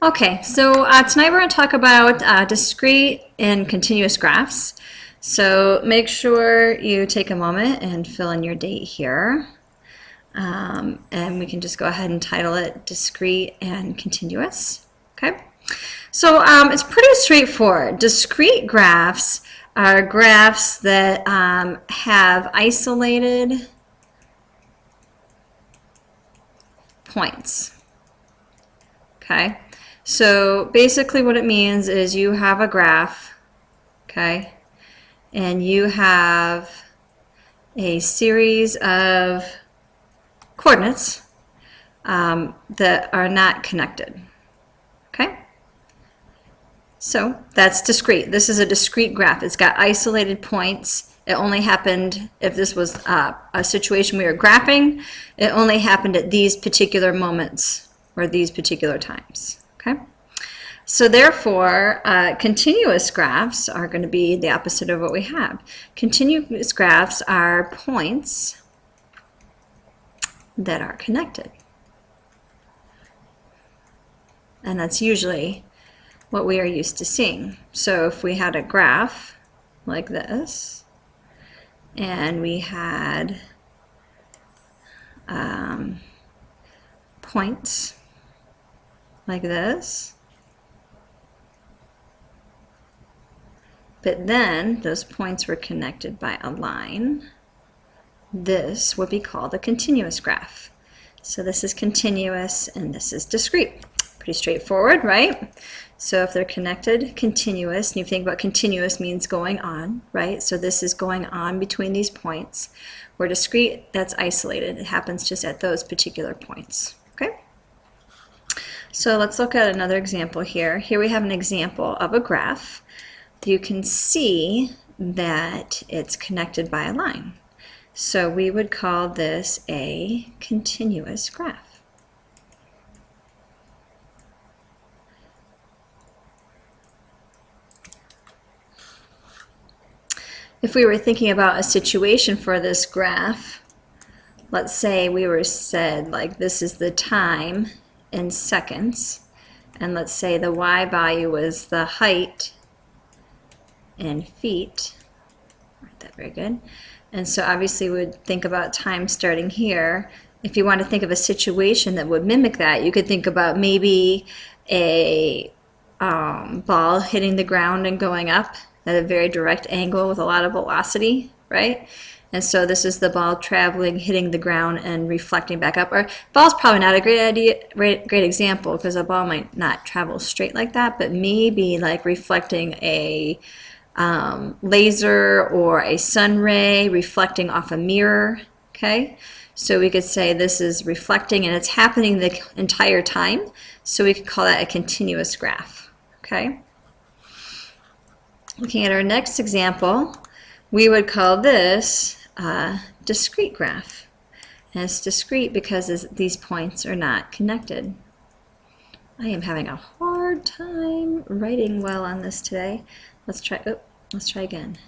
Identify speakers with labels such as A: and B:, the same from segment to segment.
A: Okay, so tonight we're going to talk about discrete and continuous graphs. So make sure you take a moment and fill in your date here. And we can just go ahead and title it Discrete and Continuous. Okay, so it's pretty straightforward. Discrete graphs are graphs that have isolated points. Okay, so basically what it means is you have a graph, okay, and you have a series of coordinates that are not connected. Okay, so that's discrete. This is a discrete graph. It's got isolated points. It only happened, if this was a situation we were graphing, it only happened at these particular moments or these particular times. Okay, so therefore continuous graphs are going to be the opposite of what we have. Continuous graphs are points that are connected, and that's usually what we are used to seeing. So if we had a graph like this and we had points like this, but then those points were connected by a line, this would be called a continuous graph. So this is continuous and this is discrete. Pretty straightforward, right? So if they're connected, continuous, and you think about continuous means going on, right? So this is going on between these points. Where discrete, that's isolated. It happens just at those particular points, okay? So let's look at another example here. Here we have an example of a graph. You can see that it's connected by a line. So we would call this a continuous graph. If we were thinking about a situation for this graph, let's say we were said like this is the time in seconds, and let's say the y value was the height in feet. Not that very good. And so obviously we would think about time starting here. If you want to think of a situation that would mimic that, you could think about maybe a ball hitting the ground and going up at a very direct angle with a lot of velocity, right? And so this is the ball traveling, hitting the ground, and reflecting back up. Or ball's probably not a great example because a ball might not travel straight like that, but maybe like reflecting a laser or a sun ray reflecting off a mirror, okay? So we could say this is reflecting and it's happening the entire time, so we could call that a continuous graph, okay? Looking at our next example, we would call this a discrete graph. And it's discrete because these points are not connected. I am having a hard time writing well on this today. Let's try again.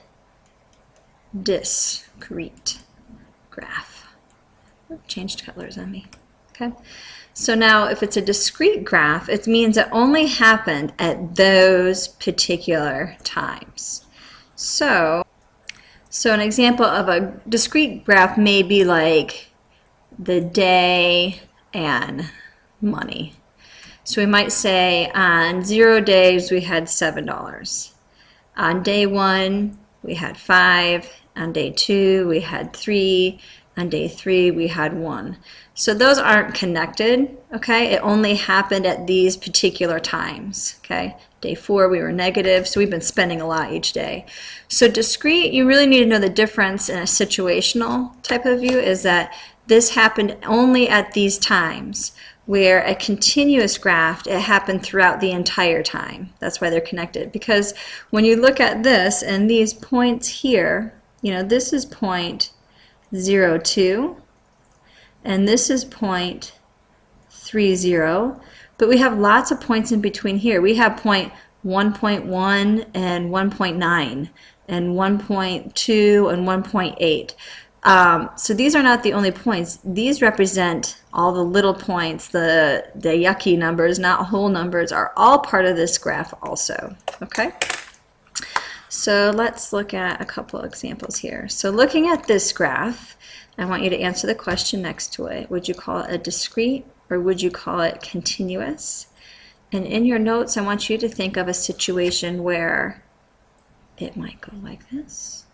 A: Discrete graph. Oh, changed colors on me. Okay. So now if it's a discrete graph, it means it only happened at those particular times. So an example of a discrete graph may be like the day and money. So we might say on 0 days we had $7. On day 1 we had 5. On day 2 we had 3. On day 3 we had 1. So those aren't connected, okay? It only happened at these particular times, okay? Day 4 we were negative, so we've been spending a lot each day. So discrete, you really need to know the difference in a situational type of view is that this happened only at these times, where a continuous graph, it happened throughout the entire time. That's why they're connected. Because when you look at this and these points here, you know, this is point 0.2, and this is point 0.30, but we have lots of points in between here. We have point 1.1 and 1.9 and 1.2 and 1.8. So these are not the only points. These represent all the little points. The yucky numbers, not whole numbers, are all part of this graph also. Okay? So let's look at a couple of examples here. So looking at this graph, I want you to answer the question next to it. Would you call it a discrete or would you call it continuous? And in your notes, I want you to think of a situation where it might go like this.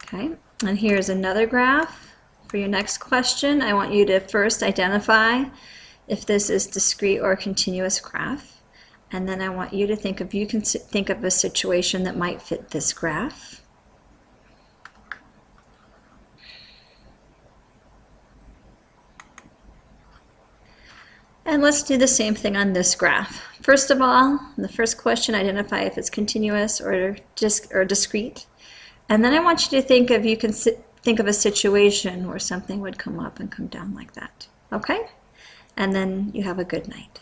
A: Okay, and here's another graph. For your next question, I want you to first identify if this is discrete or continuous graph. And then I want you to think of a situation that might fit this graph. And let's do the same thing on this graph. First of all, the first question, identify if it's continuous or discrete. And then I want you to think of a situation where something would come up and come down like that. Okay? And then you have a good night.